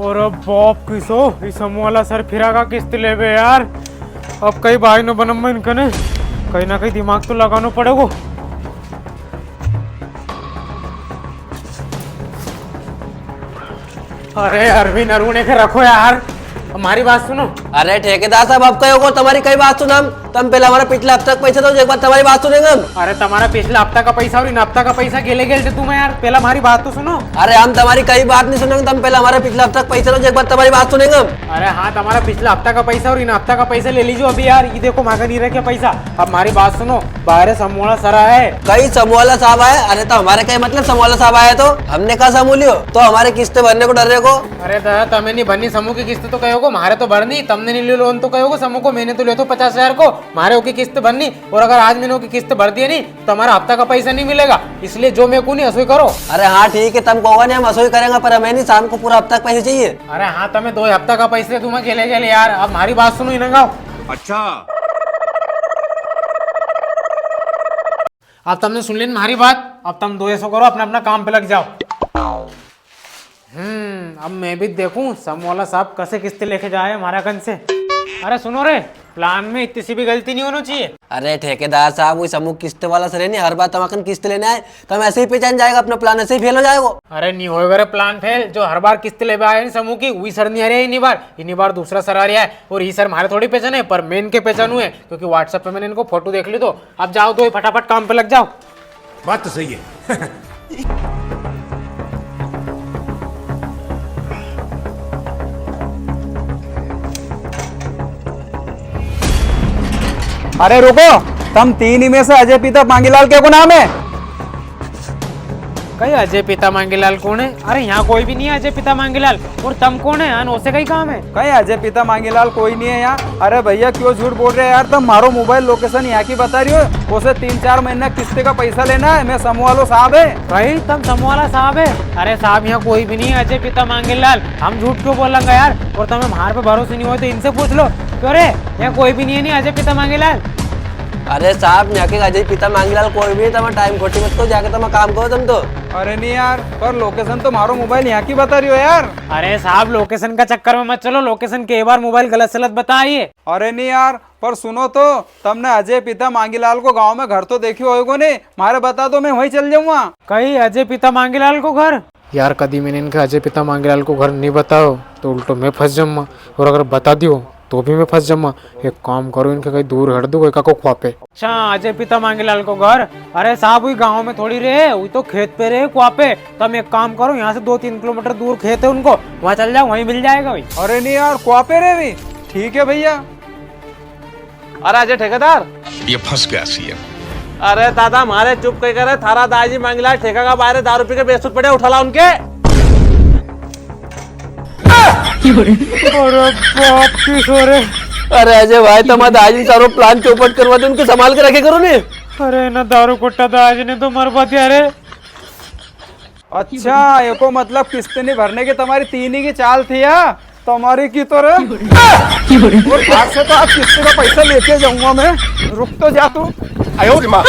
और अब बाप किसो इस समूह वाला सर फिरा का किस्त ले बे यार। अब कई भाई न बनम इनका ने कहीं ना कहीं दिमाग तो लगाना पड़ेगा। अरे अरविंद अरुणे के रखो यार, हमारी बात सुनो। अरे ठेकेदार साहब आप कहो तुम्हारी कई बात सुना तुम पहले हमारा पिछला हफ्ता का पैसा दो एक बार तुम्हारी बात सुनेंगे हम। अरे तुम्हारा पिछला हफ्ता का पैसा और इन हफ्ता का पैसा गेले गेल तुम्हें यार, पहला हमारी बात तो सुनो। अरे हम तुम्हारी कई बात नहीं सुनेंगे, तुम पहले हमारा पिछला हफ्ता का पैसा दो एक बार तुम्हारी बात सुनेंगे हम। अरे हाँ, तुम्हारा पिछला हफ्ता का पैसा और इन हफ्ता का पैसा ले लीजिए अभी यार। ये देखो मांगा नहीं रहा क्या पैसा। अब हमारी बात सुनो, बाहर समूह सरा है। कई समूह साहब आए। अरे तो हमारे कई मतलब समूह साहब आए तो हमने कहा समूह लियो तो हमारे किस्त भरने को डर रहे को। अरे दादा तमें नहीं भरनी समूह की किस्त तो कहोगे, हमारे तो भरनी। तुमने नहीं लियो लोन तो कहोगे समूह को, मैंने तो लिया तो 50,000 को, हमारे की किस्त भरनी। और अगर आज मैंने की किस्त भर दी नहीं तो हमारा हफ्ता का पैसा नहीं मिलेगा। इसलिए जो मैं को नहीं असोई करो। अरे हाँ ठीक है, तुम कहोगे नहीं हम असोई करेंगे, पर हमें नहीं शाम को पूरा हफ्ता का पैसे चाहिए। अरे हाँ तुम्हें 2 हफ्ता का पैसे तुम्हें खेले गेले यार। अब हमारी बात सुनो इनगाओ। अच्छा अब तुमने सुन ली हमारी बात। अब तुम 2 ऐसा करो, अपना अपना काम पे लग जाओ। अब मैं भी देखूं समूह वाला साहब कैसे किस्त लेके जाए हमारा कन से। अरे सुनो रे, प्लान में इतनी सी भी गलती नहीं होनी चाहिए। अरे ठेकेदार साहब वही समूह किस्त वाला सर नहीं, हर बार तुम किस्त लेने आए तो हम ऐसे ही पहचान जाएगा, अपना प्लान ऐसे ही फेल हो जाएगा। अरे नहीं होएगा रे प्लान फेल। जो हर बार किस्त ले आए समूह की वही सर नहीं आ रहा है। इन्हीं बार दूसरा सर आ रहा है। और ये सर हमारे थोड़ी पहचान है, पर मैं इनके पहचान हुए क्योंकि व्हाट्सएप पे मैंने इनको फोटो देख ली। तो अब जाओ तो फटाफट काम पे लग जाओ। बात तो सही है। अरे रुको, तुम 3 ही में से अजय पिता मांगीलाल क्या को नाम है? कहीं अजय पिता मांगीलाल कौन है? अरे यहाँ कोई भी नहीं है अजय पिता मांगीलाल। और तुम कौन है? अनोसे कहीं काम है? कहीं अजय पिता मांगीलाल कोई नहीं है यहाँ। अरे भैया क्यों झूठ बोल रहे हैं यार, तुम मारो मोबाइल लोकेशन यहाँ की बता रही हो। उसे 3-4 महीने किस्ते का पैसा लेना है। मैं समूह वालों साहब है। कहीं तुम समूह वाला साहब है? अरे साहब यहाँ कोई भी नहीं है अजय पिता मांगीलाल। हम झूठ क्यों बोलेंगे यार? और तुम्हें हमारे पे भरोसे नहीं हो तो इनसे पूछ लो। क्यों रे, यहाँ कोई भी नहीं है नहीं अजय पिता मांगीलाल। अरे साहब यहाँ के अजय पिता मांगीलाल कोई भी नहीं, टाइम खोटी मत को जाके तुम काम करो तुम तो। अरे नहीं यार, पर लोकेशन तो मारो मोबाइल यहाँ की बता रही हो यार। अरे साहब लोकेशन का चक्कर में मत चलो, लोकेशन के बार मोबाइल गलत सलत बताइए। अरे नहीं यार, पर सुनो तो, तुमने अजय पिता मांगीलाल को गांव में घर तो देखी होगा नहीं, मारे बता दो मैं वहीं चल जाऊंगा। कहीं अजय पिता मांगीलाल को घर? यार कभी मैंने इनके अजय पिता मांगीलाल को घर नहीं बताओ तो उल्टो मैं फंस जाऊंगा, और अगर बता दियो तो भी मैं फंस जाऊंगा। एक काम करो, इनके कहीं दूर हट दो का को ख्वापे। अच्छा अजय पिता मांगीलाल को घर? अरे साहब वही गांव में थोड़ी रहे, वही तो खेत पे रहे ख्वापे। तुम एक काम करो, यहाँ से 2-3 किलोमीटर दूर खेत है उनको, वहाँ चल जाओ, वहीं मिल जाएगा भाई। अरे नहीं यार, ख्वापे रहे भी। ठीक है भैया। अरे अजय ठेकेदार, ये फंस गया सीएम। अरे दादा हमारे चुप कह करे थारा दाजी मांगीलाल ठेका का बाहर दारू पी के बेसुध पड़े, उठा ला उनके। अरे बाप की सोरे। अरे अजय भाई तुम्हारे दाजी सारो प्लान चौपट करवा दे, उनको संभाल के रखे करो ने। अरे ना दारू कोटा दाज ने तो मर बात यार। अच्छा एको मतलब किस्त नहीं भरने की तुम्हारी 3 ही की चाल थी या तुम्हारी की तो रे। और आज से तो आज किस्त का पैसा लेके जाऊंगा मैं। रुक तो जा तू। आयो रे माँ।